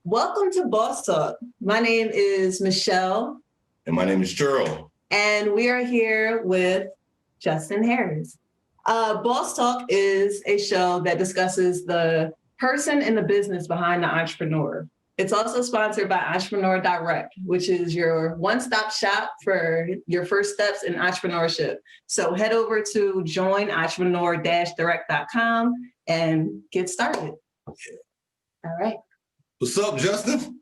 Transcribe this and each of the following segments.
Welcome to Boss Talk. My name is Michelle. And my name is Cheryl. And we are here with Justin Harris. Boss Talk is a show that discusses the person and the business behind the entrepreneur. It's also sponsored by Entrepreneur Direct, which is your one-stop shop for your first steps in entrepreneurship. So head over to join-entrepreneur-direct.com and get started. All right. What's up, Justin?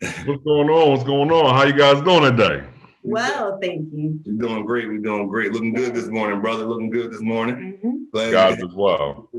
What's going on? What's going on? How you guys doing today? Well, thank you. We're doing great. We're doing great. Looking good this morning, brother. Looking good this morning. Mm-hmm. Guys as well.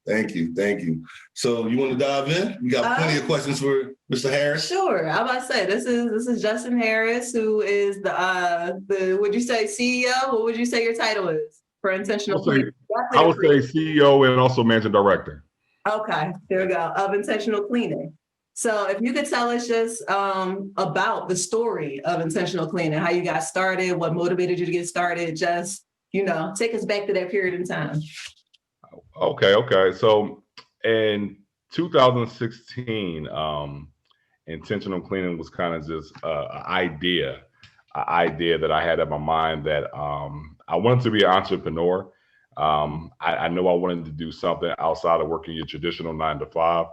Thank you. Thank you. So you want to dive in? We got plenty of questions for Mr. Harris. Sure. I was about to say this is Justin Harris, who is the would you say CEO? What would you say your title is for Intentional Cleaning? I would say CEO and also managing director. Okay, there we go. Of Intentional Cleaning. So if you could tell us just about the story of Intentional Cleaning, how you got started, what motivated you to get started, just, take us back to that period in time. Okay. So in 2016, Intentional Cleaning was kind of just an idea that I had in my mind that I wanted to be an entrepreneur. I know I wanted to do something outside of working your traditional 9 to 5.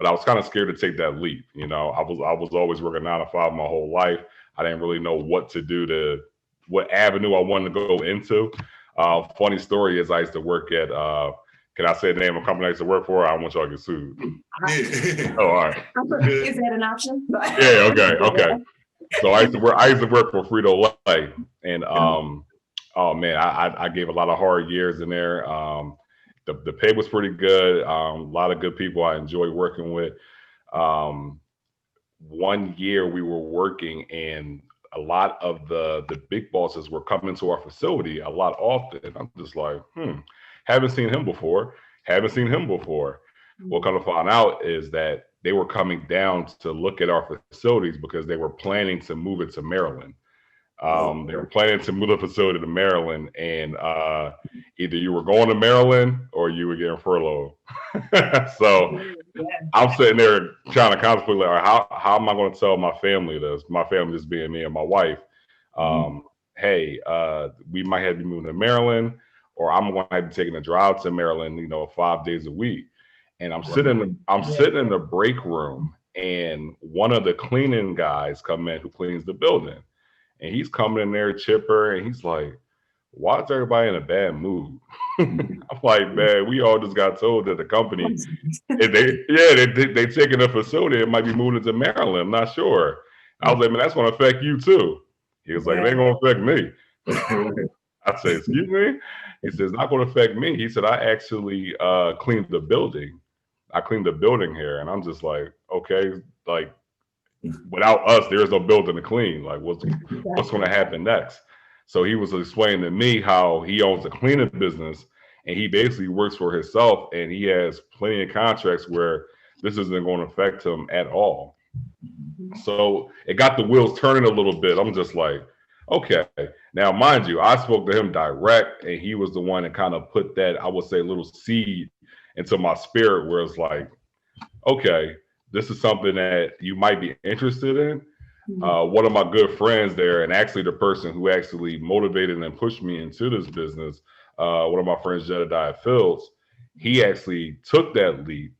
But I was kind of scared to take that leap. I was always working 9 to 5 my whole life. I didn't really know what to do what avenue I wanted to go into. Funny story is I used to work at, can I say the name of the company I used to work for? I don't want y'all to get sued. Oh, all right. Is that an option? Yeah, okay. So I used to work for Frito-Lay, and oh man, I gave a lot of hard years in there. The pay was pretty good. A lot of good people I enjoyed working with. 1 year we were working, and a lot of the big bosses were coming to our facility a lot often. I'm just like, haven't seen him before. What kind of found out is that they were coming down to look at our facilities because they were planning to move it to Maryland. They were planning to move the facility to Maryland, and either you were going to Maryland or you were getting furloughed. So I'm sitting there trying to contemplate, like, how am I going to tell my family this? My family just being me and my wife. Hey, we might have to be moving to Maryland, or I'm going to have to be taking a drive to Maryland, 5 days a week. And I'm sitting in the break room, and one of the cleaning guys come in who cleans the building. And he's coming in there chipper, and he's like, why is everybody in a bad mood? I'm like, man, we all just got told that the company, they taking a facility, it might be moving to Maryland. I'm not sure. I was like, man, that's going to affect you too. He was like, it ain't going to affect me. I said, excuse me? He says, not going to affect me. He said, I actually cleaned the building. I cleaned the building here. And I'm just like, okay, like, without us, there's no building to clean. Like, what's going to happen next? So he was explaining to me how he owns a cleaning business, and he basically works for himself, and he has plenty of contracts where this isn't going to affect him at all. So it got the wheels turning a little bit. I'm just like, okay. Now, mind you, I spoke to him direct, and he was the one that kind of put that, I would say, little seed into my spirit where it's like, okay, this is something that you might be interested in. One of my good friends there, and actually the person who actually motivated and pushed me into this business, one of my friends, Jedediah Fields, he actually took that leap,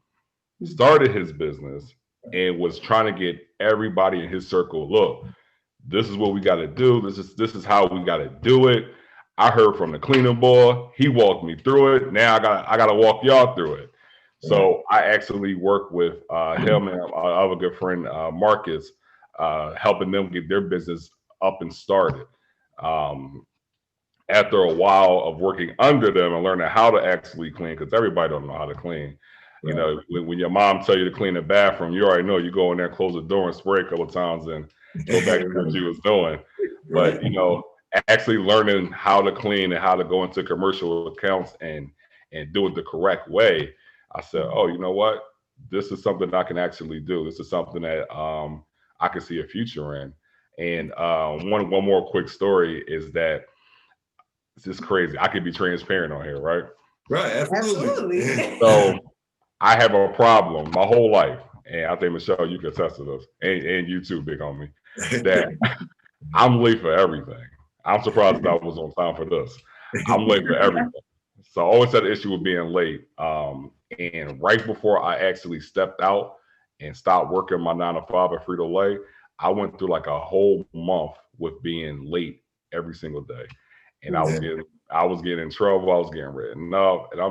started his business, and was trying to get everybody in his circle, look, this is what we got to do. This is how we got to do it. I heard from the cleaning boy. He walked me through it. Now I got to walk y'all through it. So I actually work with him and our other good friend, Marcus, helping them get their business up and started. After a while of working under them and learning how to actually clean, because everybody don't know how to clean. Right. When your mom tell you to clean the bathroom, you already know you go in there, close the door, and spray a couple of times, and go back to what you was doing. But actually learning how to clean and how to go into commercial accounts and do it the correct way. I said, oh, you know what? This is something I can actually do. This is something that I can see a future in. And one more quick story is that it's just crazy. I could be transparent on here, right? Right, absolutely. So I have a problem my whole life. and I think Michelle, you can attest to this, and you too, big homie, that I'm late for everything. I'm surprised that I was on time for this. I'm late for everything. So I always had an issue with being late. And right before I actually stepped out and stopped working my 9 to 5 at Frito-Lay, I went through like a whole month with being late every single day. And I was getting in trouble. I was getting written up. And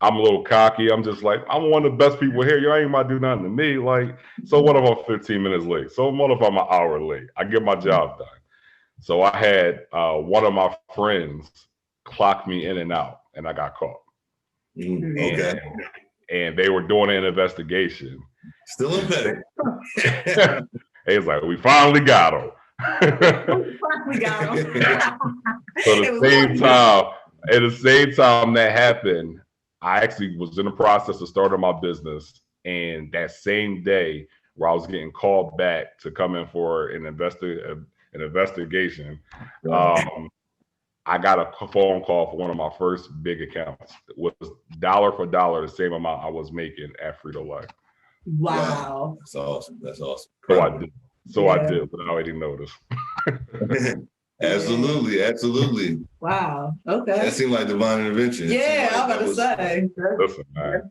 I'm a little cocky. I'm just like, I'm one of the best people here. You ain't about to do nothing to me. Like, so what if I'm 15 minutes late? So what if I'm an hour late? I get my job done. So I had one of my friends clock me in and out, and I got caught. Okay. And they were doing an investigation. Still in bed. He was like, we finally got him. We got him. So at the same time that happened, I actually was in the process of starting my business. And that same day where I was getting called back to come in for an investigation, I got a phone call for one of my first big accounts. It was dollar for dollar the same amount I was making at Frito-Lay. Wow. That's awesome. That's awesome. So I did without any notice. Absolutely. Wow. Okay. That seemed like divine intervention. Yeah, I'm about to say. Listen, man.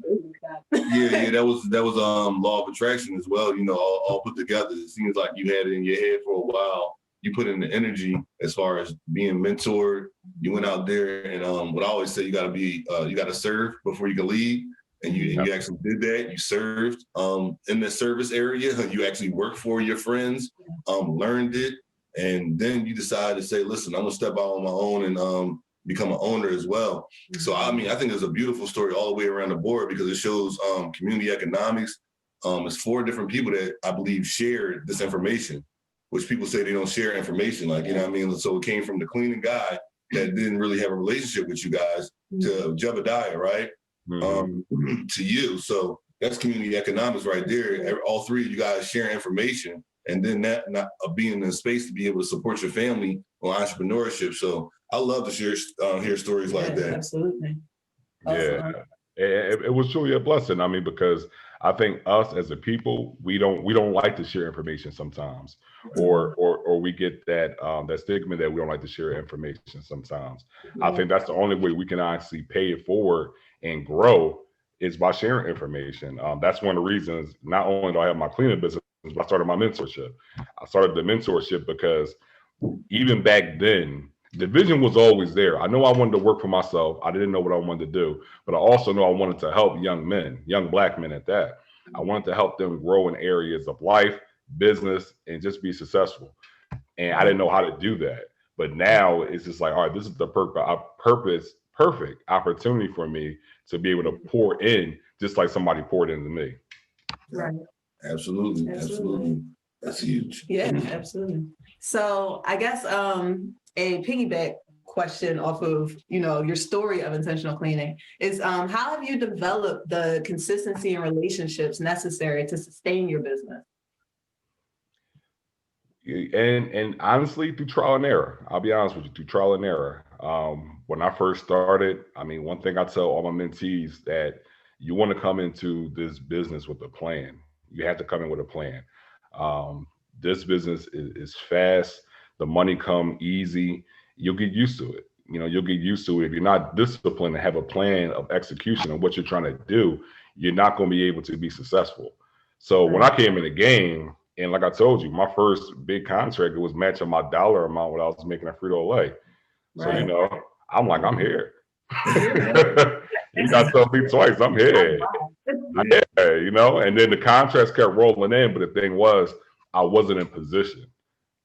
Yeah, that was law of attraction as well, all put together. It seems like you had it in your head for a while. You put in the energy as far as being mentored. You went out there and what I always say, you gotta serve before you can lead. And you actually did that. You served in the service area. You actually worked for your friends, learned it. And then you decide to say, listen, I'm gonna step out on my own and become an owner as well. So I think it's a beautiful story all the way around the board because it shows community economics. It's 4 different people that I believe shared this information, which people say they don't share information. Like, so it came from the cleaning guy that didn't really have a relationship with you guys to Jebediah, right? To you. So that's community economics right there. All 3 of you guys share information. And then that not being in a space to be able to support your family on entrepreneurship. So I love to hear stories like that. Absolutely. Awesome. Yeah, it was truly a blessing. Because I think us as a people, we don't like to share information sometimes, or we get that stigma that we don't like to share information sometimes. I think that's the only way we can actually pay it forward and grow is by sharing information. That's one of the reasons. Not only do I have my cleaning business, I started my mentorship. I started the mentorship because even back then, the vision was always there. I know I wanted to work for myself. I didn't know what I wanted to do, but I also know I wanted to help young men, young Black men at that. I wanted to help them grow in areas of life, business, and just be successful. And I didn't know how to do that. But now it's just like, all right, this is the perfect opportunity for me to be able to pour in just like somebody poured into me. Right. Absolutely. That's huge. Yeah, absolutely. So I guess a piggyback question off of your story of intentional cleaning is how have you developed the consistency and relationships necessary to sustain your business? And honestly, through trial and error. I'll be honest with you, through trial and error. When I first started, one thing I tell all my mentees that you want to come into this business with a plan. You have to come in with a plan. This business is fast. The money come easy. You'll get used to it. You'll get used to it. If you're not disciplined and have a plan of execution of what you're trying to do, you're not going to be able to be successful. So when I came in the game, and like I told you, my first big contract, it was matching my dollar amount what I was making at Frito-Lay. Right. So, I'm like, I'm here. You got to tell me twice, I'm here. Yeah, and then the contracts kept rolling in, but the thing was, I wasn't in position.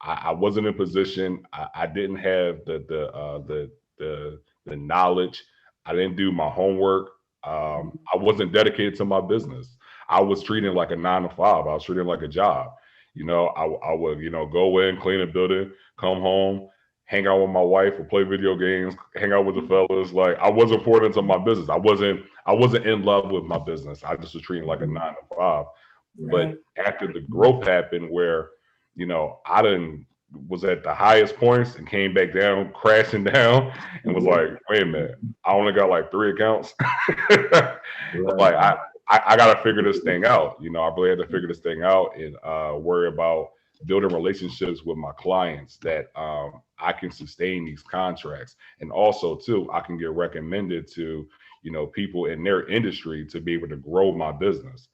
I wasn't in position. I didn't have the knowledge. I didn't do my homework. I wasn't dedicated to my business. I was treating it like a 9 to 5. I was treating it like a job. I would, go in, clean a building, come home, hang out with my wife, or play video games, hang out with the fellas. Like I wasn't poured into my business. I wasn't in love with my business. I just was treating it like a 9 to 5. But after the growth happened where, I was at the highest points and came back down, crashing down, and was like, wait a minute, I only got like 3 accounts. Like I got to figure this thing out. You know, I really had to figure this thing out and worry about building relationships with my clients that I can sustain these contracts. And also, too, I can get recommended to, you know, people in their industry to be able to grow my business.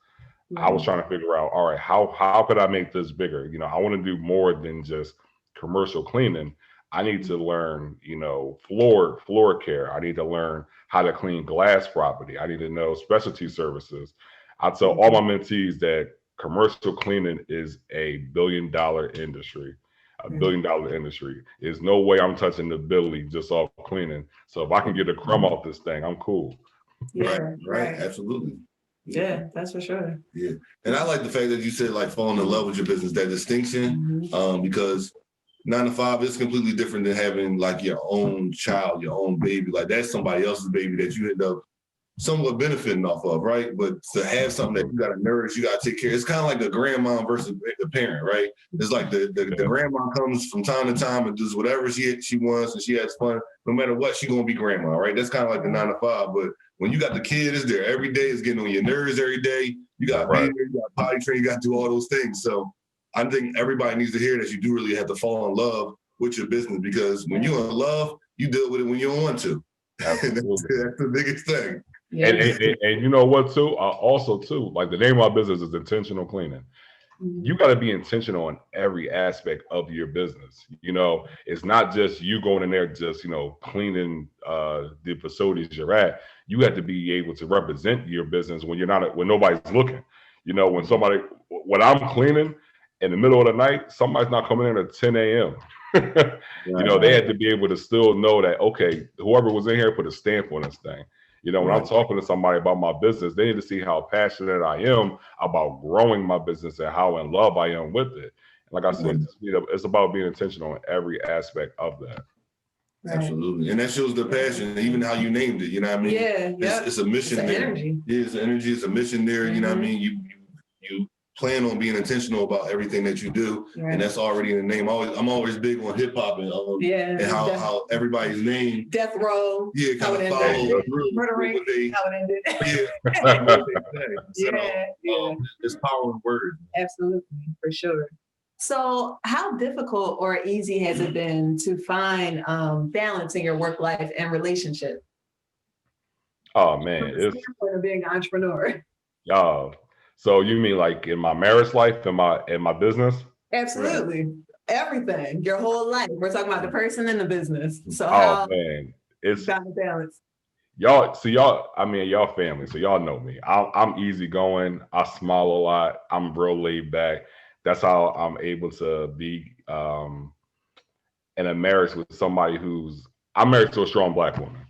I was trying to figure out, all right, how could I make this bigger? You know, I want to do more than just commercial cleaning. I need to learn, you know, floor care. I need to learn how to clean glass property. I need to know specialty services. I tell all my mentees that commercial cleaning is a $1 billion industry. $1 billion industry. There's no way I'm touching the Billy just off cleaning. So if I can get a crumb off this thing, I'm cool. Yeah, right. Absolutely. Yeah, that's for sure. Yeah. And I like the fact that you said like falling in love with your business, that distinction, because 9 to 5 is completely different than having like your own child, your own baby. Like that's somebody else's baby that you end up somewhat benefiting off of, right? But to have something that you got to nourish, you got to take care. It's kind of like the grandma versus the parent, right? It's like the grandma comes from time to time and does whatever she wants and she has fun. No matter what, she's gonna be grandma, right? That's kind of like the 9 to 5. But when you got the kid, it's there every day. It's getting on your nerves every day. You got to be there, you got potty train, you got to do all those things. So I think everybody needs to hear that you do really have to fall in love with your business, because when you're in love, you deal with it when you don't want to. That's the biggest thing. Yeah. And you know what too? Also too, like the name of my business is Intentional Cleaning. You got to be intentional in every aspect of your business. You know, it's not just you going in there just, you know, cleaning the facilities you're at. You have to be able to represent your business when nobody's looking. You know, when I'm cleaning in the middle of the night, somebody's not coming in at 10 a.m. You know, they had to be able to still know that, okay, whoever was in here put a stamp on this thing. You know, when I'm talking to somebody about my business, they need to see how passionate I am about growing my business and how in love I am with it. And like I said, you know, it's about being intentional in every aspect of that. Absolutely. And that shows the passion, even how you named it, you know what I mean? Yeah. It's a mission there. Energy. Yeah, it's an energy, it's a mission there, you know what I mean? You plan on being intentional about everything that you do, and that's already in the name. I'm always big on hip hop and how everybody's name, Death Row, kind of follow through. Murdering, how it ended. It's power in words. Absolutely, for sure. So, how difficult or easy has it been to find balance in your work life and relationship? Oh man, it's being an entrepreneur. So you mean like in my marriage life, in my business? Absolutely. Everything, your whole life. We're talking about the person and the business. So man, it's got to balance. Y'all family, so y'all know me. I'm easygoing. I smile a lot. I'm real laid back. That's how I'm able to be in a marriage with somebody I'm married to a strong Black woman.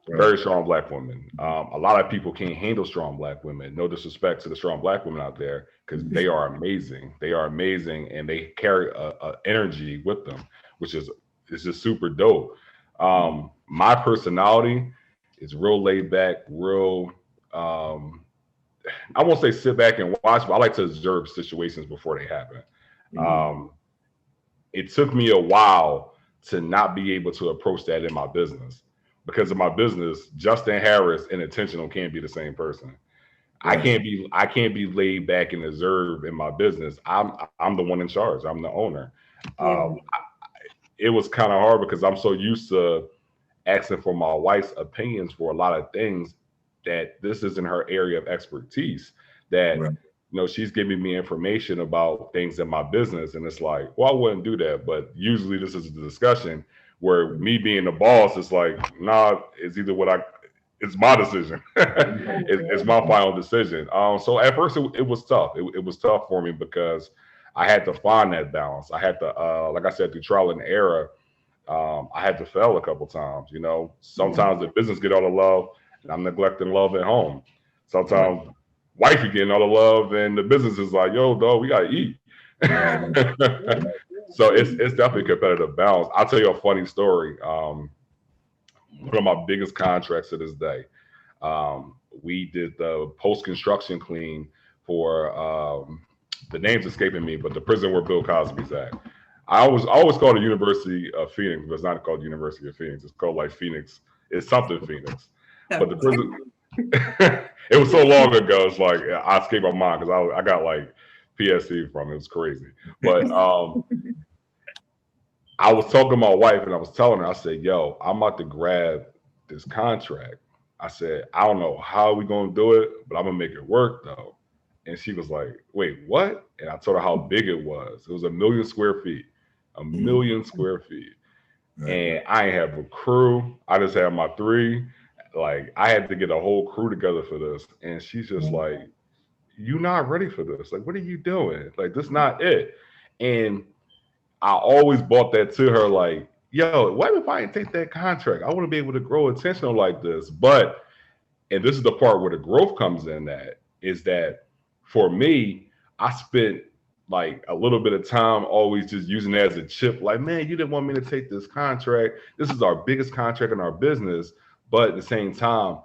Very strong Black woman. A lot of people can't handle strong Black women. No disrespect to the strong Black women out there, because they are amazing. They are amazing, and they carry a energy with them, which is just super dope. My personality is real laid back, real. I won't say sit back and watch, but I like to observe situations before they happen. It took me a while to not be able to approach that in my business. Because of my business, Justin Harris and intentional can't be the same person. I can't be laid back and observe in my business. I'm the one in charge. I'm the owner. It was kind of hard because I'm so used to asking for my wife's opinions for a lot of things that this isn't her area of expertise. That you know, she's giving me information about things in my business, and it's like, well, I wouldn't do that. But usually, this is the discussion where me being the boss is like, nah, it's my decision. It's my final decision. So at first it was tough. It was tough for me because I had to find that balance. I had to, like I said, through trial and error, I had to fail a couple times. You know, sometimes the business get all the love and I'm neglecting love at home. Sometimes wife is getting all the love and the business is like, yo, dog, we gotta eat. So it's definitely a competitive balance. I'll tell you a funny story. One of my biggest contracts to this day, we did the post-construction clean for the name's escaping me, but the prison where Bill Cosby's at. I always call it University of Phoenix, but it's not called University of Phoenix. It's called like Phoenix. It's something Phoenix. But the It was so long ago. It's like I escaped my mind because I got like PSC from it. It was crazy. But I was talking to my wife and I was telling her, I said, yo, I'm about to grab this contract. I said, I don't know how we gonna do it, but I'm gonna make it work though. And she was like, wait, what? And I told her how big it was. It was 1,000,000 square feet, a million square feet. And I ain't have a crew. I just had my three. Like I had to get a whole crew together for this. And she's just like, you not ready for this. Like, what are you doing? Like, this not it. And I always brought that to her, like, yo, what if I didn't take that contract? I wouldn't be able to grow intentional like this. But, and this is the part where the growth comes in that, is that for me, I spent like a little bit of time always just using it as a chip. Like, man, you didn't want me to take this contract. This is our biggest contract in our business. But at the same time,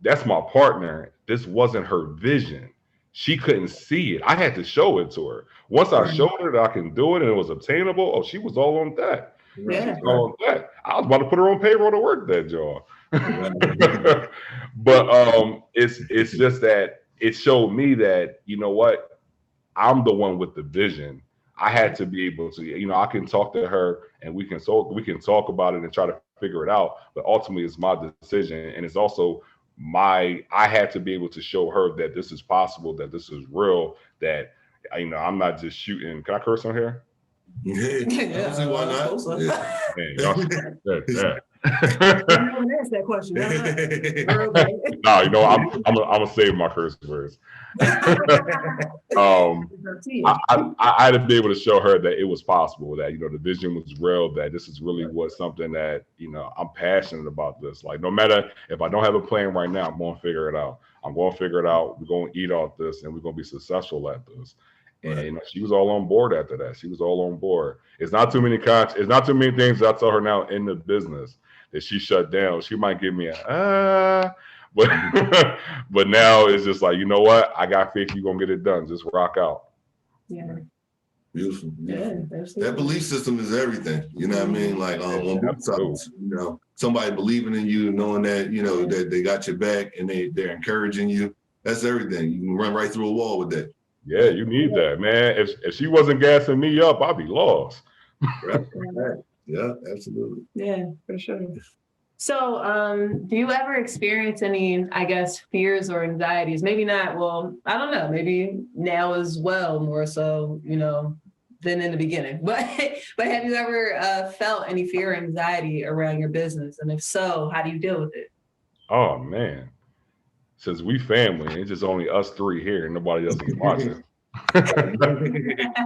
that's my partner. This wasn't her vision. She couldn't see it. I had to show it to her. Once I showed her that I can do it and it was obtainable, oh, she was all on that. Yeah. She was all on that. I was about to put her on payroll to work that job. But it's just that it showed me that, you know what, I'm the one with the vision. I had to be able to, you know, I can talk to her and we can talk about it and try to figure it out. But ultimately, it's my decision, and it's also I had to be able to show her that this is possible, that this is real, that, you know, I'm not just shooting. Can I curse on here? Yeah, see why not? Yeah. Man, y'all, Ask that question. no, you know, I'm gonna save my curse words. I had to be able to show her that it was possible, that, you know, the vision was real, that this is really was something that, you know, I'm passionate about this. Like, no matter if I don't have a plan right now, I'm going to figure it out. I'm going to figure it out. We're going to eat off this and we're going to be successful at this. And you know, she was all on board after that. She was all on board. It's not too many things I tell her now in the business that she shut down. She might give me but but now it's just like, you know what? I got faith you're gonna get it done. Just rock out. Yeah. Beautiful. Yeah, that belief system is everything. You know what I mean? Like on both sides, you know, somebody believing in you, knowing that, you know, that they got your back and they're encouraging you. That's everything. You can run right through a wall with that. Yeah, you need that, man. If she wasn't gassing me up, I'd be lost. Right. Yeah, absolutely. Yeah, for sure. So, do you ever experience any, I guess, fears or anxieties? Maybe not, well, I don't know, maybe now as well, more so, you know, than in the beginning. But have you ever felt any fear or anxiety around your business? And if so, how do you deal with it? Oh, man. Since we family, it's just only us three here and nobody else can watch it.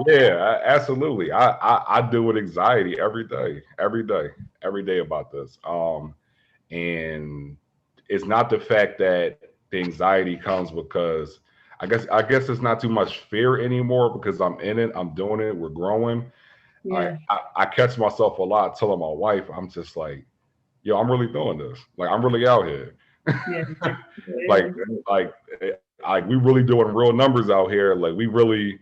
Yeah, absolutely. I deal with anxiety every day about this. And it's not the fact that the anxiety comes because I guess it's not too much fear anymore because I'm in it, I'm doing it, we're growing. Yeah. I catch myself a lot telling my wife, I'm just like, yo, I'm really doing this. Like, I'm really out here. Yeah. like we really doing real numbers out here. Like we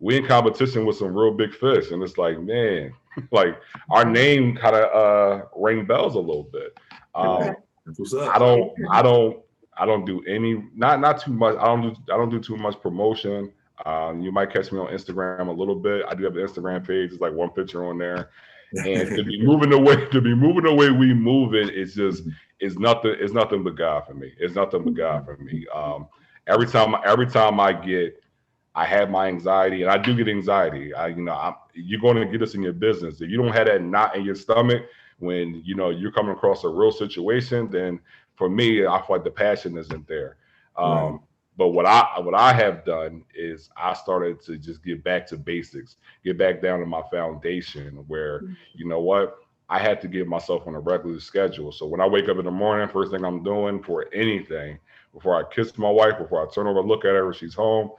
in competition with some real big fish. And it's like, man, like our name kind of rang bells a little bit. I don't do any, not too much. I don't do too much promotion. You might catch me on Instagram a little bit. I do have an Instagram page. It's like one picture on there. And to be moving the way we move it, it's nothing but God for me. It's nothing but God for me. Every time I have my anxiety, and I do get anxiety. You're going to get this in your business. If you don't have that knot in your stomach when you know you're coming across a real situation, then for me, I feel like the passion isn't there. Right. But what I have done is I started to just get back to basics, get back down to my foundation where, you know what, I had to give myself on a regular schedule. So when I wake up in the morning, first thing I'm doing for anything, before I kiss my wife, before I turn over and look at her when she's home,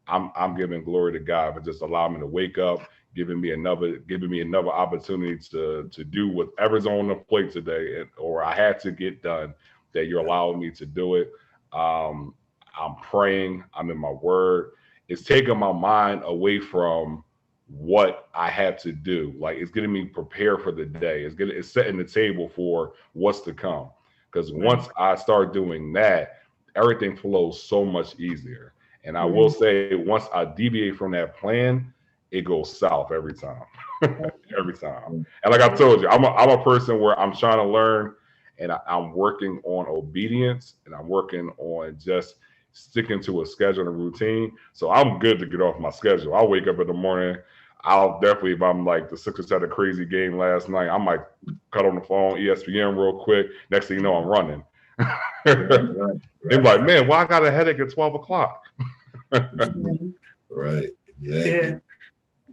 I'm giving glory to God for just allowing me to wake up, giving me another opportunity to do whatever's on the plate today, or I had to get done, that you're allowing me to do it. I'm praying, I'm in my word. It's taking my mind away from what I have to do. Like, it's getting me prepared for the day. It's setting the table for what's to come. Because once I start doing that, everything flows so much easier. And I will say, once I deviate from that plan, it goes south every time. Every time. And like I told you, I'm a person where I'm trying to learn, and I'm working on obedience, and I'm working on just sticking to a schedule and a routine. So I'm good to get off my schedule. I'll wake up in the morning. I'll definitely, if I'm like the Sixers had a crazy game last night, I might cut on the phone, ESPN real quick. Next thing you know, I'm running. They're like, man, why I got a headache at 12 o'clock? Right. Yeah.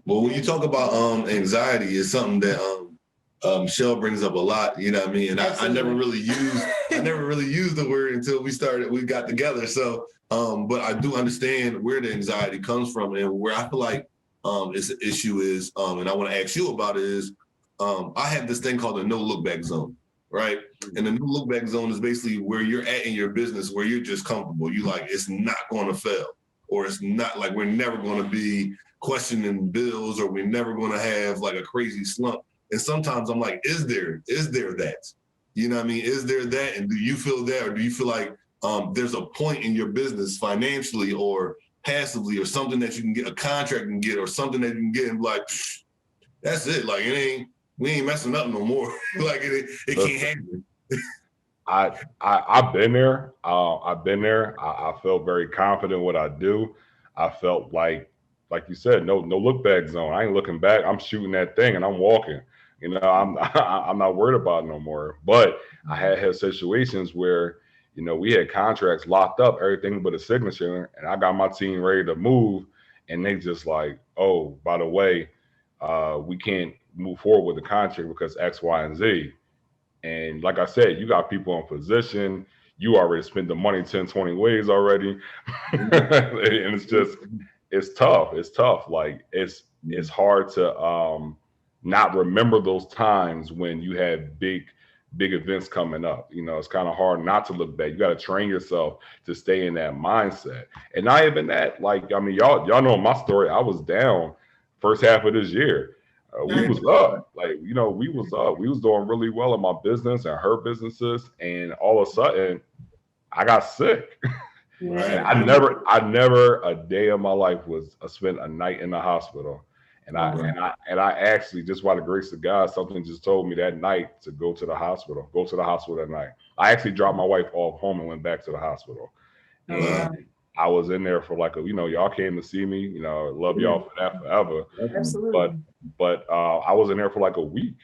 Well, when you talk about anxiety, it's something that Shell brings up a lot. You know what I mean? And I never really used the word until we got together. So, but I do understand where the anxiety comes from, and where I feel like it's an issue is, and I want to ask you about it is, I have this thing called the no look back zone, right? And the no look back zone is basically where you're at in your business, where you're just comfortable. You like, it's not going to fail, or it's not like we're never going to be questioning bills, or we're never going to have like a crazy slump. And sometimes I'm like, is there that? You know what I mean? Is there that? And do you feel that? Or do you feel like there's a point in your business financially or passively, or something that you can get, a contract and get, or something that you can get and be like, that's it. Like we ain't messing up no more. Like it can't happen. I've been there. I felt very confident in what I do. I felt like you said, no look back zone. I ain't looking back. I'm shooting that thing and I'm walking. You know, I'm not worried about it no more. But I had situations where, you know, we had contracts locked up, everything but a signature, and I got my team ready to move, and they just like, oh, by the way, we can't move forward with the contract because X, Y, and Z. And like I said, you got people in position. You already spent the money 10, 20 ways already. And it's tough. It's tough. Like it's hard to not remember those times when you had big events coming up. You know, it's kind of hard not to look back. You got to train yourself to stay in that mindset. And not even that, like, I mean, y'all know my story. I was down first half of this year. We was up, like, you know, we was up. We was doing really well in my business and her businesses. And all of a sudden I got sick. Right. I never a day of my life was spent a night in the hospital. And I actually, just by the grace of God, something just told me that night to go to the hospital that night. I actually dropped my wife off home and went back to the hospital. And I was in there for like you know, y'all came to see me, you know, love y'all for that forever. Absolutely. But I was in there for like a week.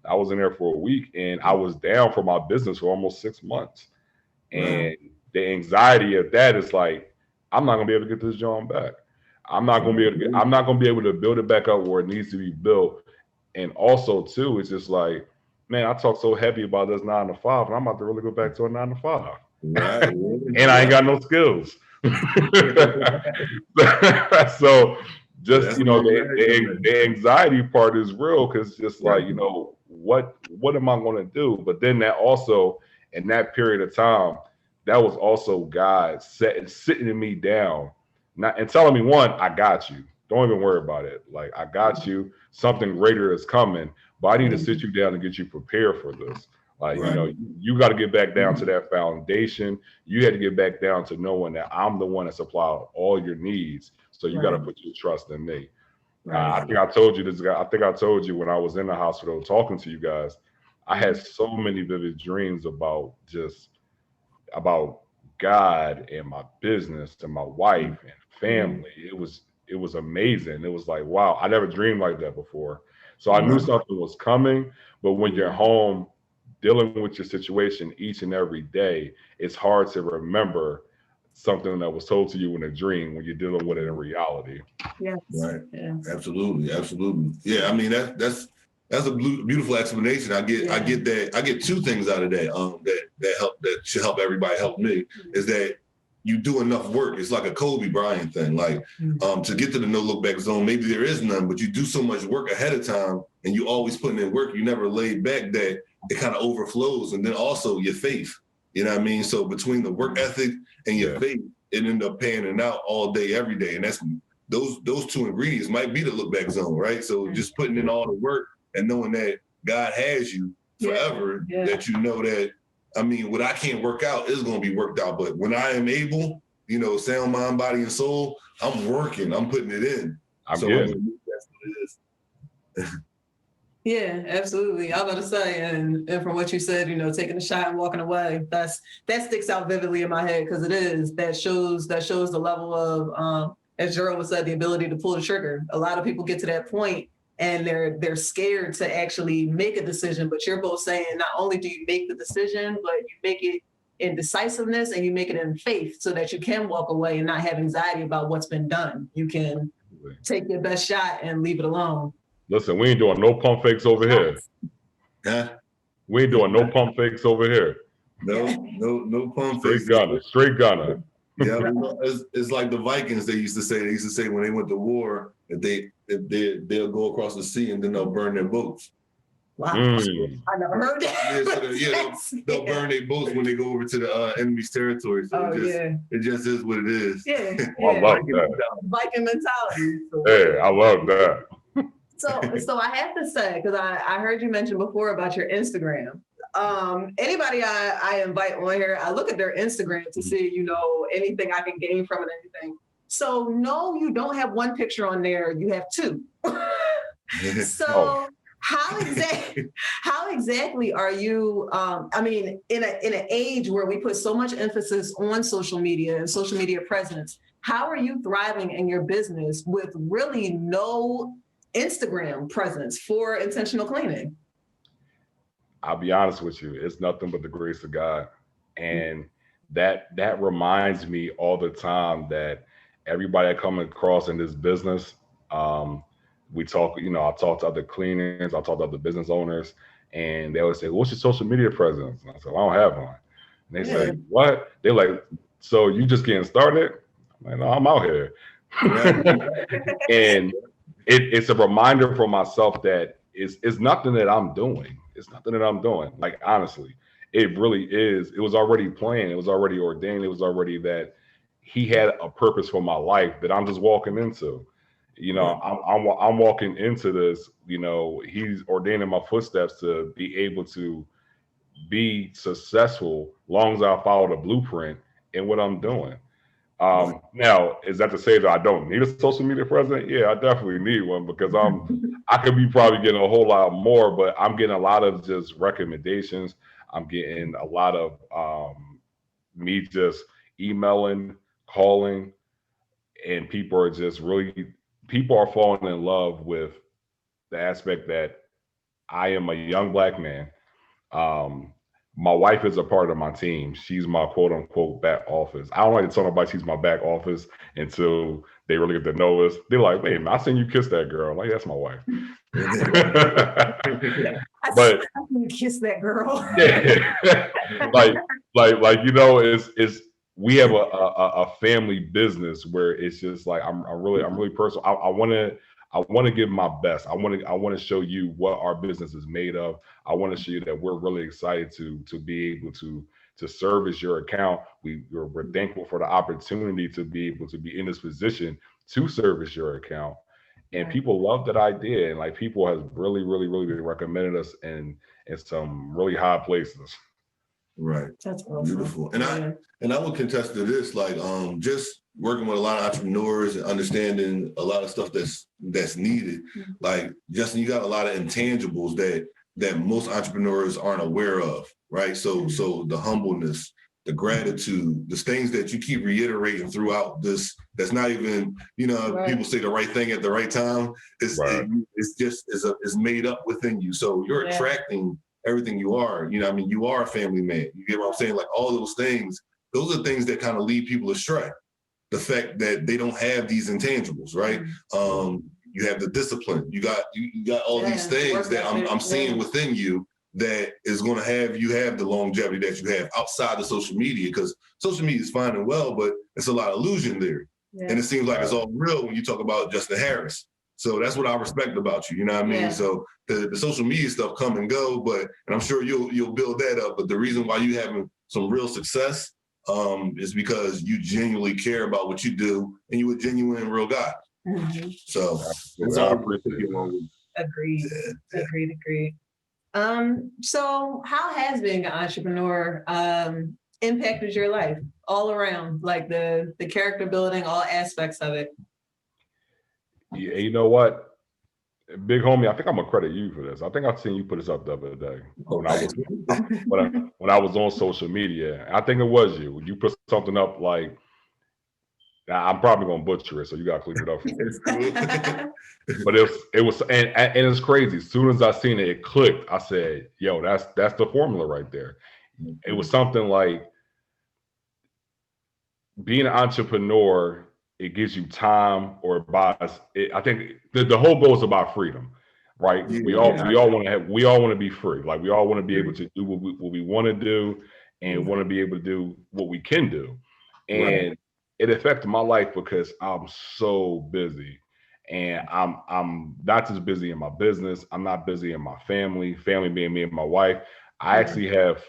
I was in there for a week, and I was down for my business for almost 6 months. And the anxiety of that is like, I'm not gonna be able to get this job back. I'm not gonna be able to build it back up where it needs to be built. And also too, it's just like, man, I talk so heavy about this 9 to 5, and I'm about to really go back to a 9 to 5. Right. And I ain't got no skills. So just, you know, the anxiety part is real, because just like, you know, what am I going to do? But then that also, in that period of time, that was also God sitting me down, and telling me, one, I got you. Don't even worry about it. Like, I got you. Something greater is coming, but I need to sit you down and get you prepared for this. Like, you know, you got to get back down to that foundation. You had to get back down to knowing that I'm the one that supplies all your needs. So you got to put your trust in me. I think I told you this. I think I told you when I was in the hospital talking to you guys, I had so many vivid dreams about God and my business and my wife and family. It was amazing. It was like, wow, I never dreamed like that before. So I knew something was coming, but when you're home dealing with your situation each and every day, it's hard to remember something that was told to you in a dream when you're dealing with it in reality. Yes. Right. Yeah. Absolutely. Yeah. I mean, that's a beautiful explanation. I get that. I get two things out of that. That should help everybody. Help me is that you do enough work. It's like a Kobe Bryant thing. Like to get to the no look back zone, maybe there is none, but you do so much work ahead of time, and you always putting in work. You never laid back, that it kind of overflows. And then also your faith. You know what I mean? So between the work ethic and your faith, it ended up paying it out all day, every day. And that's those two ingredients might be the look back zone, right? So just putting in all the work and knowing that God has you forever, that you know that I mean, what I can't work out is going to be worked out. But when I am able, you know, sound mind, body, and soul, I'm working. I'm putting it in. I'm so getting. I mean, that's what it is. Yeah, absolutely. I was about to say, and from what you said, you know, taking a shot and walking away, that sticks out vividly in my head because that shows the level of, as Gerald would say, the ability to pull the trigger. A lot of people get to that point and they're scared to actually make a decision. But you're both saying not only do you make the decision, but you make it in decisiveness and you make it in faith so that you can walk away and not have anxiety about what's been done. You can take your best shot and leave it alone. Listen, we ain't doing no pump fakes over here. Huh? We ain't doing no pump fakes over here. No pump Straight fakes. gunner, straight gunner. Yeah, it's like the Vikings. They used to say when they went to war that they'll go across the sea and then they'll burn their boats. Wow, I never heard that. Yeah, they'll burn their boats when they go over to the enemy's territory. So it just is what it is. Yeah, I love that. Viking mentality. Hey, I love that. So I have to say, because I heard you mention before about your Instagram. Anybody I invite on here, I look at their Instagram to see, you know, anything I can gain from it, anything. So no, you don't have one picture on there. You have two. So how exactly are you? I mean, in an age where we put so much emphasis on social media and social media presence, how are you thriving in your business with really no Instagram presence for intentional cleaning? I'll be honest with you, it's nothing but the grace of God. And that reminds me all the time that everybody I come across in this business, we talk, you know, I talk to other cleaners, I talk to other business owners, and they always say, what's your social media presence? And I said, well, I don't have one. And they say, what? They're like, so you just getting started? I'm like, no, I'm out here. And it's a reminder for myself that it's nothing that I'm doing. It's nothing that I'm doing. Like, honestly, it really is. It was already planned. It was already ordained. It was already that he had a purpose for my life that I'm just walking into. You know, I'm walking into this, you know, he's ordaining my footsteps to be able to be successful long as I follow the blueprint in what I'm doing. Now, is that to say that I don't need a social media presence? Yeah, I definitely need one because I could be probably getting a whole lot more, but I'm getting a lot of just recommendations. I'm getting a lot of me just emailing, calling, and people are falling in love with the aspect that I am a young Black man. My wife is a part of my team. She's my quote unquote back office. I don't like to tell nobody she's my back office until they really get to know us. They're like, wait, man, I seen you kiss that girl. Like, that's my wife. But I can kiss that girl. Yeah. like, you know, it's we have a family business where it's just like I'm really personal. I want to give my best. I want to show you what our business is made of. I want to show you that we're really excited to be able to service your account. We're thankful for the opportunity to be able to be in this position to service your account. And people love that idea. And like people have really been recommending us in some really high places. Right. That's awesome. Beautiful. And I would contest to this, like just working with a lot of entrepreneurs and understanding a lot of stuff that's needed. Like, Justin, you got a lot of intangibles that most entrepreneurs aren't aware of, right? So the humbleness, the gratitude, the things that you keep reiterating throughout this, that's not even, you know, people say the right thing at the right time. It's made up within you. So you're attracting everything you are. You know, I mean, you are a family man. You get what I'm saying? Like all those things, those are things that kind of lead people astray. The fact that they don't have these intangibles, right? You have the discipline. You got all these things that I'm seeing within you that is going to have the longevity that you have outside of social media, because social media is fine and well, but it's a lot of illusion there. And it seems like it's all real when you talk about Justin Harris. So that's what I respect about you. You know what I mean? So the social media stuff come and go, and I'm sure you'll build that up. But the reason why you having some real success is because you genuinely care about what you do and you a genuine real guy. So I appreciate it. Agreed. So how has being an entrepreneur impacted your life all around, like the character building, all aspects of it? Yeah, you know what? Big homie, I think I'm gonna credit you for this. I think I've seen you put this up the other day when I was when I was on social media. I think it was you. You put something up like, I'm probably gonna butcher it, so you gotta clean it up for me. But it was and it's crazy. As soon as I seen it, it clicked. I said, "Yo, that's the formula right there." It was something like being an entrepreneur. It gives you time, or it buys. I think the whole goal is about freedom, right? Yeah. We all want to be free. Like we all want to be able to do what we want to do, and want to be able to do what we can do. And it affected my life because I'm so busy. And I'm not just busy in my business. I'm not busy in my family being me and my wife. I actually have,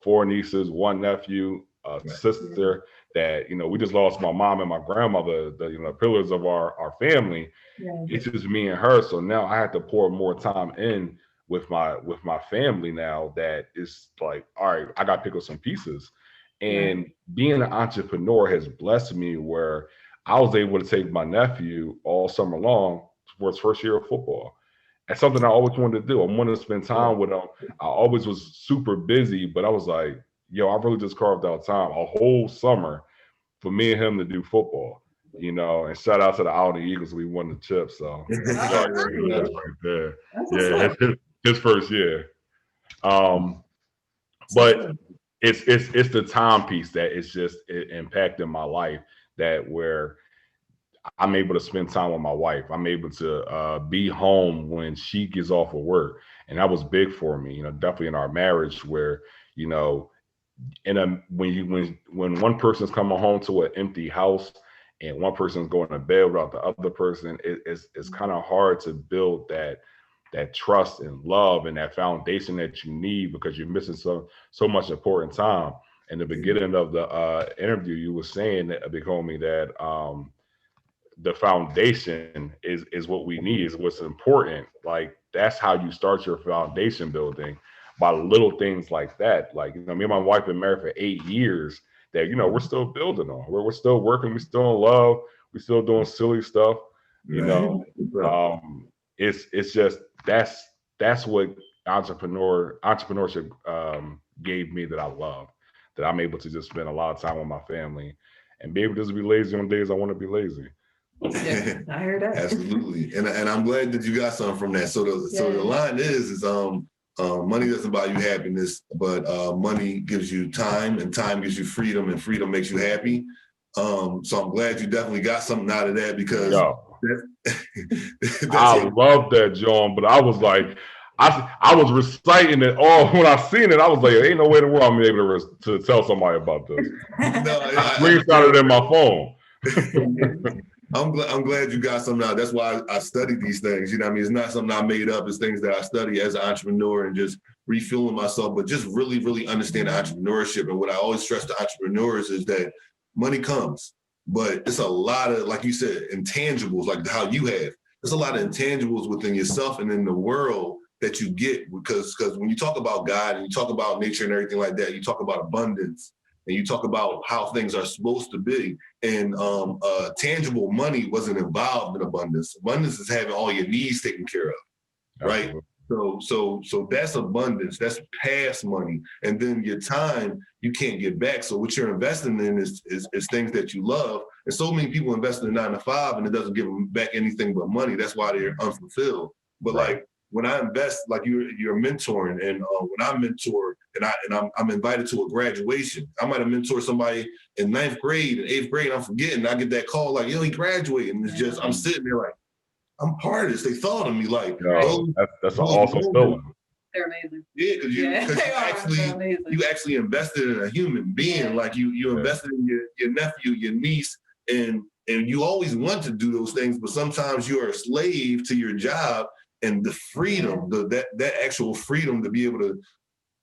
4 nieces, 1 nephew, a sister that, we just lost my mom and my grandmother, the pillars of our family. It's just me and her. So now I have to pour more time in with my family now. That is like, all right, I got to pick up some pieces. And being an entrepreneur has blessed me where I was able to take my nephew all summer long for his first year of football. That's something I always wanted to do. I wanted to spend time with him. I always was super busy, but I was like, yo, I really just carved out time a whole summer for me and him to do football, and shout out to the Audi Eagles. We won the chip. So that's right there. Yeah, his first year. But it's the timepiece that it's just impacting my life, that where I'm able to spend time with my wife. I'm able to be home when she gets off of work. And that was big for me, definitely in our marriage where, when one person's coming home to an empty house and one person's going to bed without the other person, it's kind of hard to build that trust and love and that foundation that you need, because you're missing so much important time. In the beginning of the interview, you were saying, that, Big Homie, that the foundation is what we need, is what's important. Like that's how you start your foundation building, by little things like that. Like, me and my wife been married for 8 years that, we're still building on. We're still working, we're still in love, we're still doing silly stuff, It's just that's what entrepreneurship gave me, that I love, that I'm able to just spend a lot of time with my family and be able to just be lazy on days I want to be lazy. Yeah, I heard that. Absolutely. And I'm glad that you got something from that. So the line is money doesn't buy you happiness, but money gives you time, and time gives you freedom, and freedom makes you happy. So I'm glad you definitely got something out of that, because I love that, John. But I was like, I was reciting it all when I seen it. I was like, ain't no way in the world I'm able to tell somebody about this. I screenshotted it in my phone. I'm glad you got something out. That's why I study these things. It's not something I made up. It's things that I study as an entrepreneur and just refueling myself, but just really, really understand entrepreneurship. And what I always stress to entrepreneurs is that money comes, but it's a lot of, like you said, intangibles, like how you have. There's a lot of intangibles within yourself and in the world that you get, because when you talk about God and you talk about nature and everything like that, you talk about abundance. And you talk about how things are supposed to be. And tangible money wasn't involved in abundance. Abundance is having all your needs taken care of, right? So that's abundance. That's past money. And then your time, you can't get back. So what you're investing in is things that you love. And so many people invest in 9 to 5 and it doesn't give them back anything but money. That's why they're unfulfilled. But like, when I invest, like you're mentoring, and when I mentor, and I'm invited to a graduation, I might have mentored somebody in 9th grade and 8th grade. I'm forgetting. I get that call like, yo, he graduated, and it's just I'm sitting there like, I'm part of this. They thought of me like, that's an awesome feeling. They're amazing. Yeah, because you actually invested in a human being. Like you invested in your nephew, your niece, and you always want to do those things, but sometimes you are a slave to your job. And the freedom, that actual freedom to be able to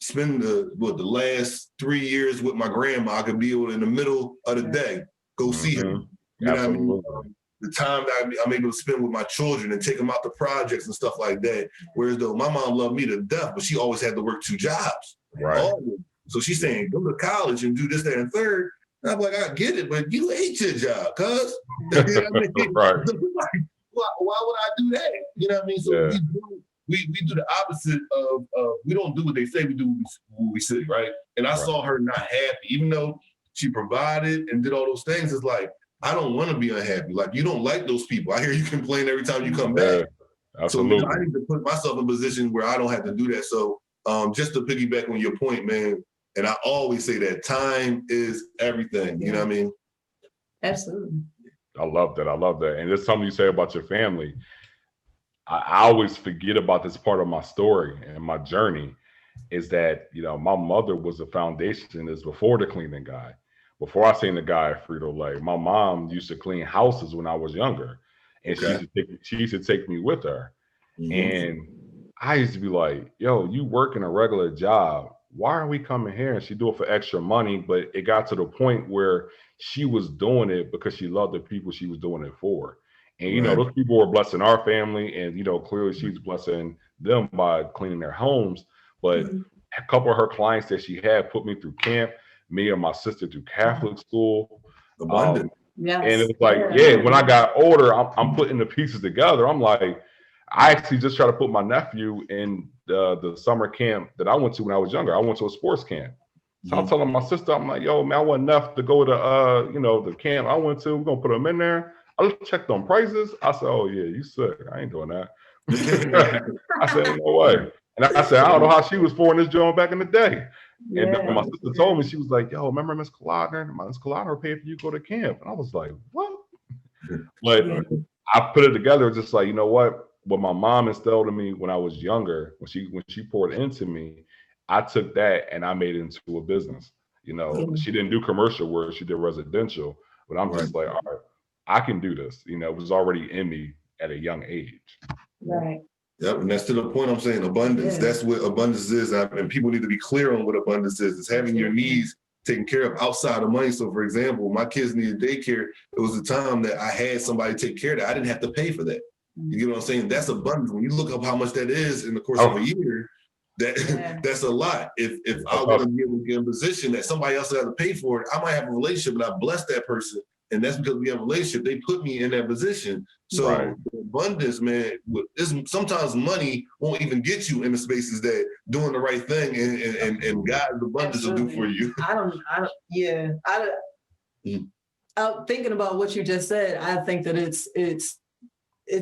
spend the last 3 years with my grandma, I could be able to, in the middle of the day, go see her. You know what I mean? the time that I'm able to spend with my children and take them out to projects and stuff like that. Whereas though my mom loved me to death, but she always had to work 2 jobs. Right. Always. So she's saying, go to college and do this, that, and third. And I'm like, I get it, but you hate your job, cuz. You know what I mean? Right. Like, why would I do that? You know what I mean? So Yeah. we do the opposite of we don't do what they say, we do what we say, right? And I saw her not happy, even though she provided and did all those things. It's like, I don't want to be unhappy. Like, you don't like those people. I hear you complain every time you come back. Absolutely. So I need to put myself in a position where I don't have to do that. So just to piggyback on your point, man, and I always say that time is everything. You know what I mean? Absolutely. I love that. I love that. And there's something you say about your family. I always forget about this part of my story and my journey is that, you know, my mother was the foundation is before the cleaning guy. Before I seen the guy at Frito-Lay, my mom used to clean houses when I was younger. And she used to take me with her. Mm-hmm. And I used to be like, yo, you working a regular job. Why are we coming here? And she do it for extra money. But it got to the point where she was doing it because she loved the people she was doing it for. And, you know, those people were blessing our family. And, you know, clearly she was blessing them by cleaning their homes. But a couple of her clients that she had put me through camp, me and my sister through Catholic school. Abundant. Yes. And it was like, when I got older, I'm putting the pieces together. I'm like, I actually just tried to put my nephew in the summer camp that I went to when I was younger. I went to a sports camp. So I'm telling my sister, I'm like, yo, man, I wasn't enough to go to, you know, the camp I went to. We're going to put them in there. I just checked on prices. I said, oh, yeah, you sick. I ain't doing that. I said, no way. And I said, I don't know how she was pouring this joint back in the day. Yeah. And then my sister told me, she was like, yo, remember Miss Collodner? Miss Collodner paid for you to go to camp. And I was like, what? But I put it together just like, you know what my mom instilled in me when I was younger, when she poured into me, I took that and I made it into a business. You know, she didn't do commercial work, she did residential. But I'm just like, all right, I can do this. You know, it was already in me at a young age. Right. Yep, and that's to the point I'm saying, abundance. Yeah. That's what abundance is. And people need to be clear on what abundance is. It's having your needs taken care of outside of money. So for example, my kids needed daycare. It was a time that I had somebody take care of that. I didn't have to pay for that. You get what I'm saying? That's abundance. When you look up how much that is in the course of a year, that's a lot. If I want to be able to get in a position that somebody else has to pay for it, I might have a relationship and I bless that person. And that's because we have a relationship. They put me in that position. So abundance, man, sometimes money won't even get you in the spaces that doing the right thing and God's abundance will do for you. Thinking about what you just said, I think that it's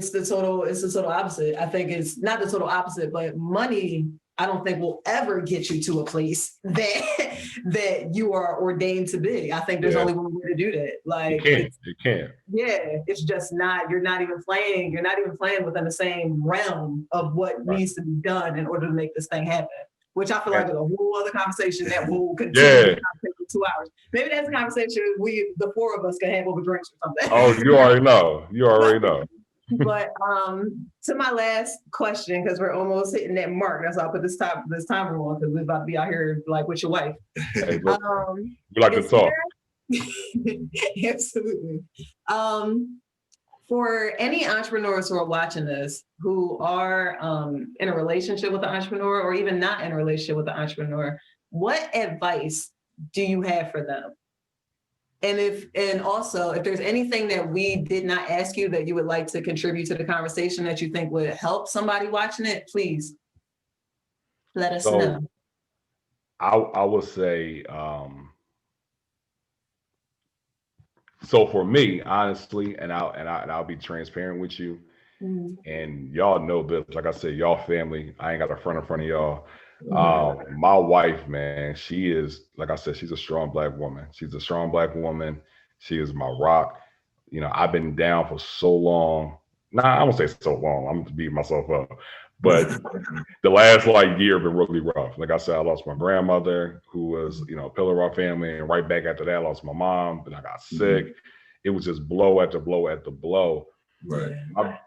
the total opposite. I think it's not the total opposite, but money, I don't think will ever get you to a place that you are ordained to be. I think there's only one way to do that. Like you can't. Yeah, it's just not. You're not even playing within the same realm of what needs to be done in order to make this thing happen. Which I feel like is a whole other conversation that will continue for 2 hours. Maybe that's a conversation the 4 of us can have over drinks or something. Oh, you already know. You already know. But to my last question, because we're almost hitting that mark. That's why I put this timer on, because we're about to be out here like with your wife. Hey, we like to talk. Absolutely. For any entrepreneurs who are watching this, who are in a relationship with an entrepreneur or even not in a relationship with an entrepreneur, what advice do you have for them? And also, if there's anything that we did not ask you that you would like to contribute to the conversation that you think would help somebody watching it, please let us know. I would say, so for me, honestly, and I'll be transparent with you, and y'all know this. Like I said, y'all family. I ain't got a front in front of y'all. My wife, man, she is, like I said, she's a strong Black woman. She's a strong Black woman. She is my rock. You know, I've been down for so long. I won't say so long. I'm beating myself up. But the last year been really rough. Like I said, I lost my grandmother, who was, you know, a pillar of our family. And right back after that, I lost my mom. Then I got sick. It was just blow after blow after blow. Right.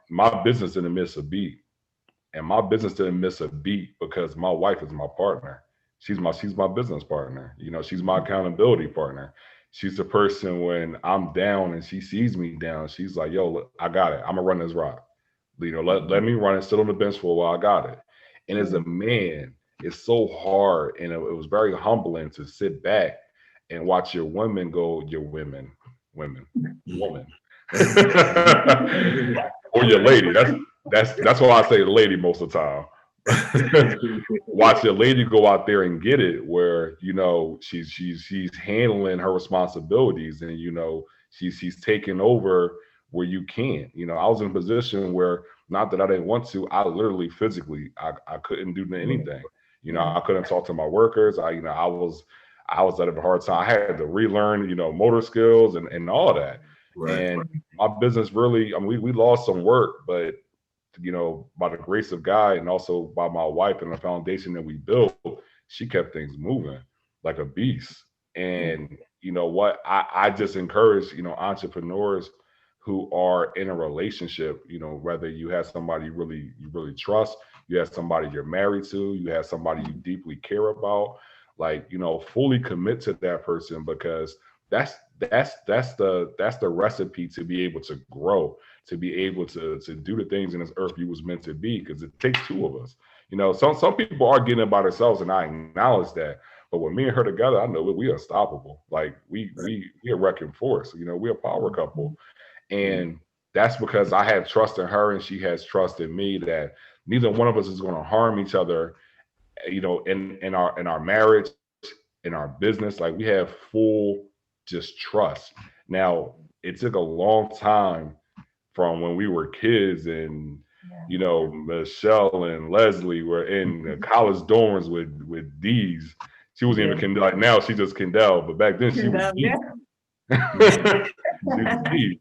My business didn't miss a beat. And my business didn't miss a beat because my wife is my partner. She's my business partner. You know, she's my accountability partner. she's the person when I'm down and she sees me down, she's like, yo, look, I got it. I'm gonna run this rock. You know, let me run it, sit on the bench for a while. I got it. And as a man, it's so hard, and it was very humbling to sit back and watch your women go, woman, or your lady. That's why I say lady most of the time. Watch your lady go out there and get it, where you know she's handling her responsibilities, and you know she's taking over where you can't. You know, I was in a position where, not that I didn't want to, I literally physically I couldn't do anything. You know, I couldn't talk to my workers. I was at a hard time. I had to relearn, you know, motor skills and all that. Right. And my business really, I mean, we lost some work, but you know, by the grace of God and also by my wife and the foundation that we built, she kept things moving like a beast. And you know what? I just encourage, you know, entrepreneurs who are in a relationship, you know, whether you have somebody you really trust, you have somebody you're married to, you have somebody you deeply care about, like, you know, fully commit to that person, because that's the recipe to be able to grow, to be able to do the things in this earth you was meant to be, because it takes two of us. You know, some people are getting it by themselves, and I acknowledge that. But when me and her together, I know we are unstoppable. Like we a wrecking force. You know, we're a power couple. And that's because I have trust in her and she has trust in me, that neither one of us is going to harm each other, you know, in our marriage, in our business. Like we have full just trust. Now, it took a long time from when we were kids, and you know, Michelle and Leslie were in the college dorms with D's. She wasn't even Kendall. Like now, she just Kendall, but back then she was D.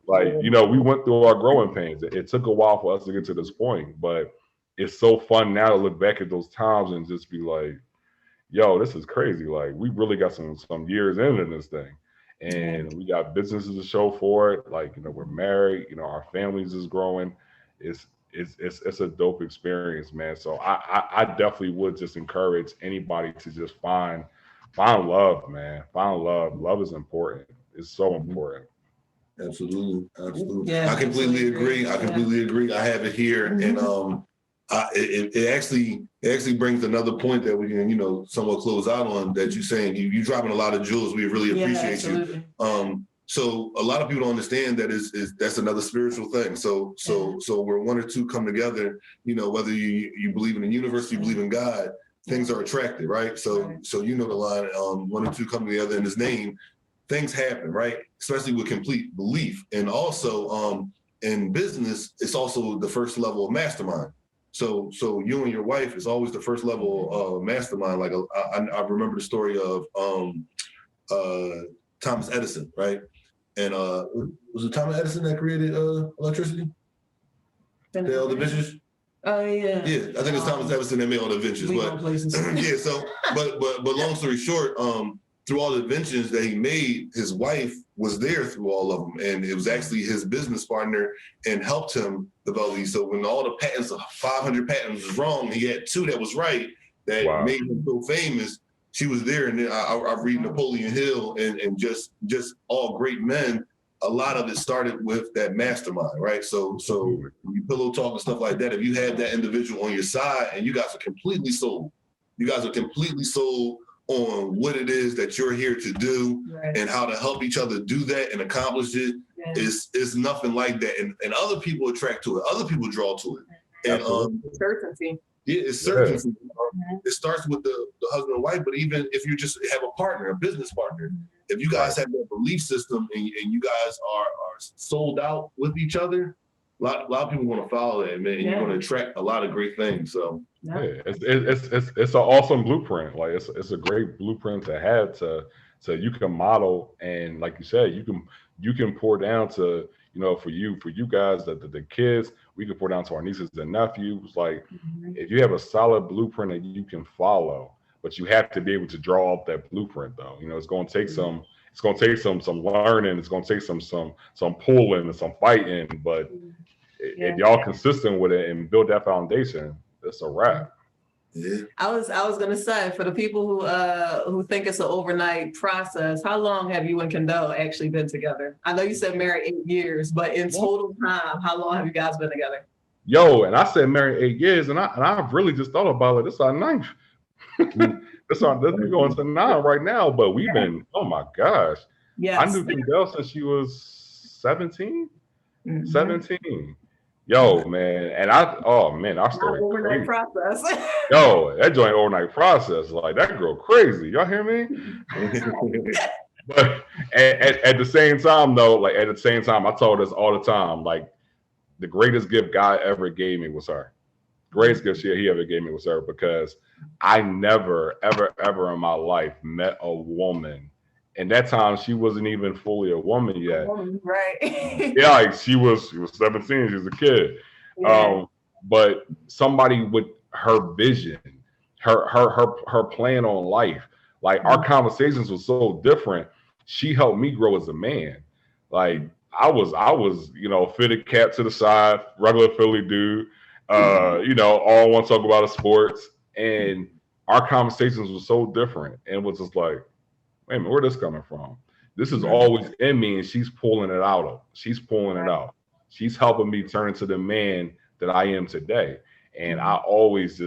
Like, you know, we went through our growing pains. It took a while for us to get to this point, but it's so fun now to look back at those times and just be like, yo, this is crazy. Like we really got some years into this thing, and we got businesses to show for it. Like, you know, we're married, you know, our families is growing. It's a dope experience, man. So I definitely would just encourage anybody to just find love, man. Find love. Love is important. It's so important. Absolutely. Yeah, I completely agree. I have it here, and it actually brings another point that we can, you know, somewhat close out on, that you're saying you dropping a lot of jewels. We really appreciate you. So a lot of people don't understand that that's another spiritual thing. So where one or two come together, you know, whether you believe in the universe, you believe in God, things are attracted, right? So you know the line, one or two come together in His name, things happen, right? Especially with complete belief. And also in business, it's also the first level of mastermind. So you and your wife is always the first level of mastermind. Like I remember the story of Thomas Edison, right? And was it Thomas Edison that created electricity? The inventions? Oh yeah. Yeah, I think it's Thomas Edison that made all the inventions. But yeah, so but long story short, through all the inventions that he made, his wife was there through all of them, and it was actually his business partner and helped him develop these. So when all the patents, 500 patents was wrong, he had 2 that was right, that made him so famous. She was there, and then I read Napoleon Hill and just all great men. A lot of it started with that mastermind, right? So when you pillow talk and stuff like that, if you have that individual on your side and you guys are completely sold, on what it is that you're here to do and how to help each other do that and accomplish it, is nothing like that. And other people attract to it. Other people draw to it. And certainty. Yeah, it's certainty. It starts with the husband and wife, but even if you just have a partner, a business partner, if you guys have that belief system and you guys are sold out with each other, a lot of people want to follow that, man. And you're going to attract a lot of great things. So it's an awesome blueprint. Like it's a great blueprint to have so you can model, and like you said, you can pour down to, you know, for you guys, the kids, we can pour down to our nieces and nephews. Like if you have a solid blueprint that you can follow, but you have to be able to draw up that blueprint though. You know, it's going to take some learning. It's going to take some pulling and some fighting, but if y'all consistent with it and build that foundation, it's a wrap. Yeah. I was gonna say, for the people who think it's an overnight process, how long have you and Kendall actually been together? I know you said married 8 years, but in total time, how long have you guys been together? Yo, and I said married 8 years, and I've really just thought about it. This is our ninth. this we going to 9 right now, but we've been, oh my gosh. I Yes. knew Kendall since she was 17. Mhm. 17. Yo, man. And our story Overnight crazy. process. Yo, that joint overnight process. Like, that girl crazy. Y'all hear me? But at the same time, though, I told us all the time, like, the greatest gift God ever gave me was her. Greatest gift he ever gave me was her, because I never, ever, ever in my life met a woman. And that time she wasn't even fully a woman yet. Right. Yeah, like she was 17, she was a kid. Yeah. But somebody with her vision, her plan on life, like our conversations were so different. She helped me grow as a man. Like I was, fitted cap to the side, regular Philly dude, all want to talk about sports. And our conversations were so different. And it was just like, wait a minute, where this coming from? This is always in me, and she's pulling it out. She's pulling it out. She's helping me turn into the man that I am today. And I always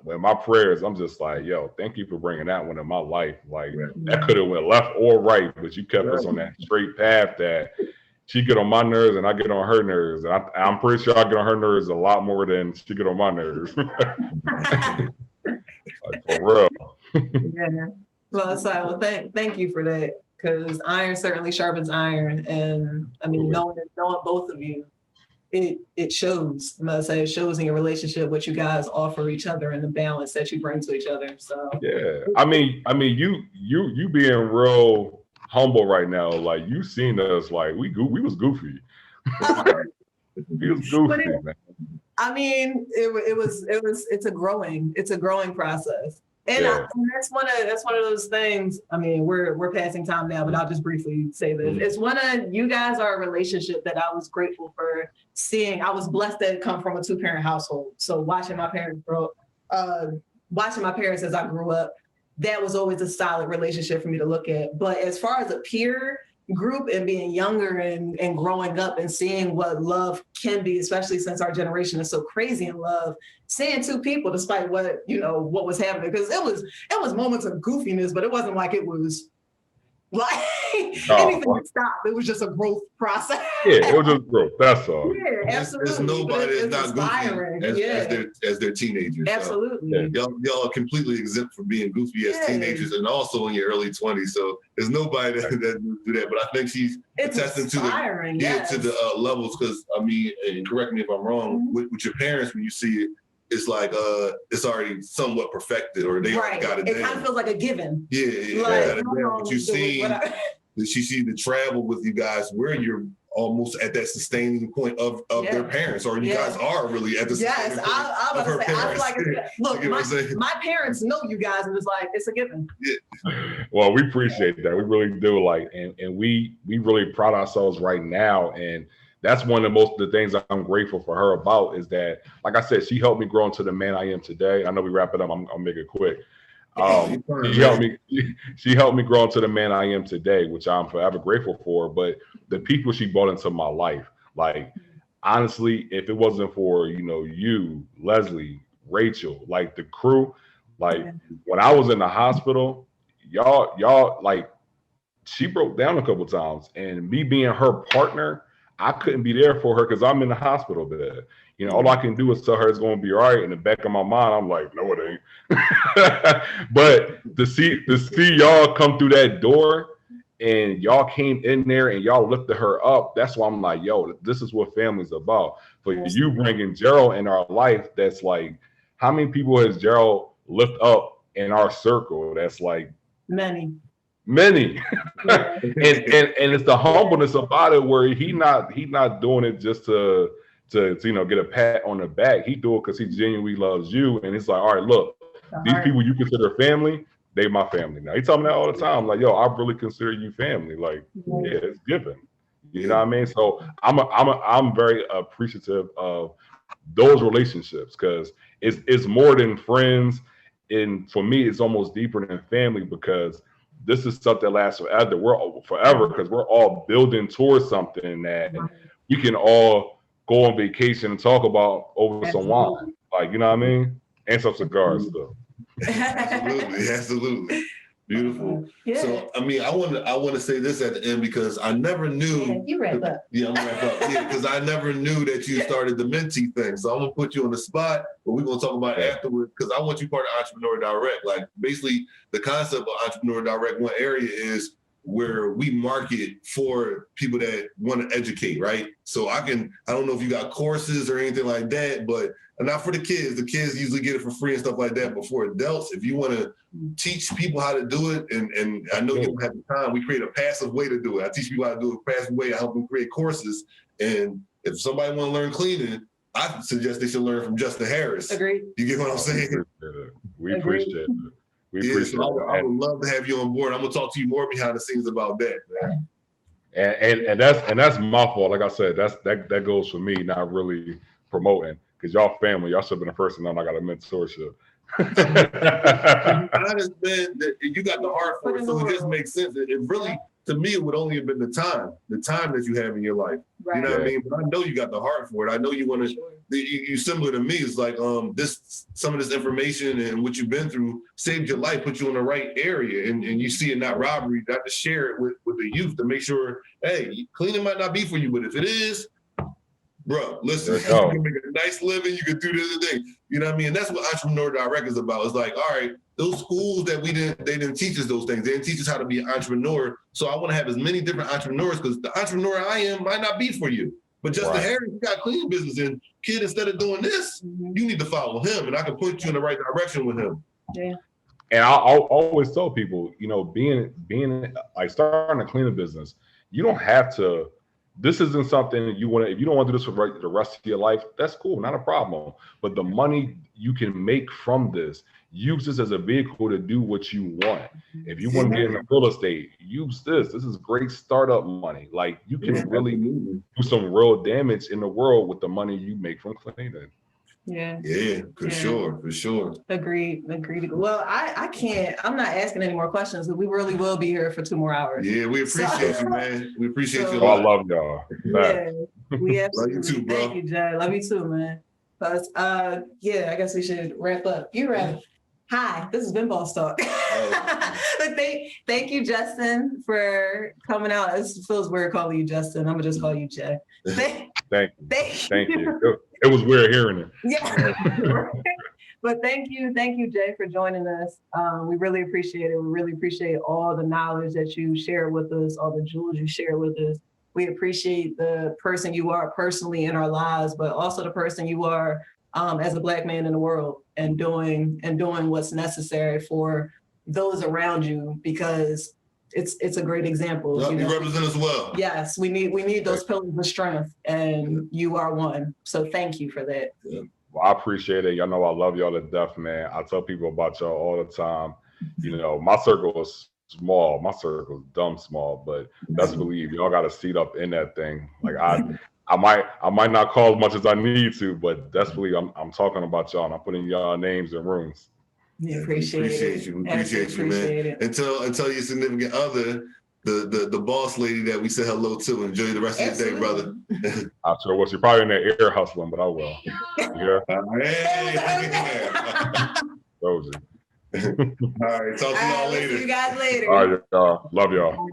when my prayers, I'm just like, yo, thank you for bringing that one in my life. Like that could have went left or right, but you kept us on that straight path that she get on my nerves and I get on her nerves. And I'm pretty sure I get on her nerves a lot more than she get on my nerves. Like, for real. Yeah. Well, thank you for that, because iron certainly sharpens iron, and I mean, knowing both of you, it shows. I'm gonna say it shows in your relationship what you guys offer each other and the balance that you bring to each other. So yeah, I mean, you being real humble right now. Like you seen us, like we was goofy. We was goofy, man. I mean, it's a growing process. And, Yeah. That's one of those things. I mean, we're passing time now, but I'll just briefly say this. It's you guys are a relationship that I was grateful for seeing. I was blessed to come from a 2-parent household. So watching my parents as I grew up, that was always a solid relationship for me to look at. But as far as a peer group and being younger and growing up and seeing what love can be, especially since our generation is so crazy in love, seeing 2 people, despite what was happening, because it was moments of goofiness, but it wasn't like it was like anything to stop. It was just a growth process. Yeah, it was just growth. That's all. Yeah, absolutely. There's nobody that's not inspiring. goofy as their teenagers. Absolutely. So y'all are completely exempt from being goofy as teenagers and also in your early 20s. So there's nobody that do that. But I think she's attesting to the levels, because I mean, and correct me if I'm wrong, with your parents, when you see it, it's like it's already somewhat perfected, or they already got it down. It kind of feels like a given. Yeah. But you see, she see the travel with you guys where you're almost at that sustaining point of their parents, or you guys are really at the sustaining point of her parents. I feel like look, my parents know you guys, and it's like it's a given. Yeah. Well, we appreciate that. We really do. Like, and we really pride ourselves right now, and that's one of the things I'm grateful for her about, is that, like I said, she helped me grow into the man I am today. I know we wrap it up. I'll make it quick. She helped me grow into the man I am today, which I'm forever grateful for. But the people she brought into my life, like, honestly, if it wasn't for, you, Leslie, Rachel, like the crew, like when I was in the hospital, y'all, like, she broke down a couple times, and me being her partner, I couldn't be there for her because I'm in the hospital bed. All I can do is tell her it's going to be all right. In the back of my mind, I'm like, no, it ain't. But to see y'all come through that door, and y'all came in there and y'all lifted her up, that's why I'm like, yo, this is what family's about. For you bringing Gerald in our life, that's like, how many people has Gerald lift up in our circle? That's like many. and it's the humbleness about it, where he not doing it just to get a pat on the back. He do it because he genuinely loves you, and it's like, all right, look, these people you consider family, they my family now. He tell me that all the time, like, yo, I really consider you family. Like, yeah, it's given. You know what I mean? So I'm very appreciative of those relationships because it's more than friends. And for me, it's almost deeper than family because this is stuff that lasts forever. Forever because we're all building towards something that we can all go on vacation and talk about over some wine. Like, you know what I mean? And some cigars stuff. Absolutely, absolutely. Beautiful. Yeah. So, I mean, I want to say this at the end because I never knew. Yeah, you wrap up. Yeah, I'm gonna wrap up. Yeah, because I never knew that you started the mentee thing. So I'm gonna put you on the spot, but we're gonna talk about it afterwards because I want you part of Entrepreneur Direct. Like basically, the concept of Entrepreneur Direct, one area is where we market for people that want to educate, right? So I don't know if you got courses or anything like that, but not for the kids. The kids usually get it for free and stuff like that. But for adults, if you want to teach people how to do it, and I know you don't have the time, we create a passive way to do it. I teach people how to do it a passive way. I help them create courses. And if somebody want to learn cleaning, I suggest they should learn from Justin Harris. Agreed. You get what I'm saying? We appreciate it. We appreciate it. I would love to have you on board. I'm gonna talk to you more behind the scenes about that, man. And that's my fault. Like I said, that goes for me, not really promoting. Because y'all family, y'all should have been the first to know I got a mentorship. Honest, man, you got the heart for it, so it just makes sense. It really, to me, it would only have been the time that you have in your life. Right. You know what I mean? But I know you got the heart for it. I know you want to. You similar to me. It's like some of this information and what you've been through saved your life, put you in the right area, and you see it not robbery. You got to share it with the youth to make sure, hey, cleaning might not be for you, but if it is, bro, listen, you can make a nice living, you can do this and thing. You know what I mean? And that's what Entrepreneur Direct is about. It's like, all right, those schools that they didn't teach us those things. They didn't teach us how to be an entrepreneur. So I want to have as many different entrepreneurs because the entrepreneur I am might not be for you. But Justin Harris, you got cleaning business, and kid, instead of doing this, you need to follow him, and I can point you in the right direction with him. Yeah. And I'll always tell people, you know, being like starting a cleaning business, you don't have to. This isn't something that you want to, if you don't want to do this for the rest of your life, that's cool, not a problem. But the money you can make from this, use this as a vehicle to do what you want. If you want to get into real estate, use this. This is great startup money. Like you can really do some real damage in the world with the money you make from cleaning. Yeah. Yeah, for sure. Agreed. Well, I'm not asking any more questions, but we really will be here for 2 more hours. Yeah, we appreciate you, man. We appreciate you. I love y'all. Yeah, we absolutely. Love you too, bro. Thank you, Jay. Love you too, man. But I guess we should wrap up. You wrap. Hi, this has been Boss Talk. But thank you, Justin, for coming out. It feels weird calling you Justin. I'm gonna just call you Jay. Thank you. It was weird hearing it. Yeah. But thank you, Jay, for joining us. We really appreciate it. We really appreciate all the knowledge that you share with us, all the jewels you share with us. We appreciate the person you are personally in our lives, but also the person you are as a Black man in the world and doing what's necessary for those around you, because it's a great example. You represent as well. Yes, we need those pillars of strength, and you are one. So thank you for that. Yeah. Well, I appreciate it. Y'all know I love y'all to death, man. I tell people about y'all all the time. You know, my circle is small. My circle is dumb small, but best believe y'all got a seat up in that thing. Like I might not call as much as I need to, but best believe I'm talking about y'all and I'm putting y'all names in rooms. We appreciate you. We appreciate you, man. Until your significant other, the boss lady that we said hello to. Enjoy the rest of your day, brother. I sure was. You're probably in there air hustling, but I will. Yeah. Hey. Rosie. All right. Talk to y'all later. See you guys later. All right, y'all. Love y'all.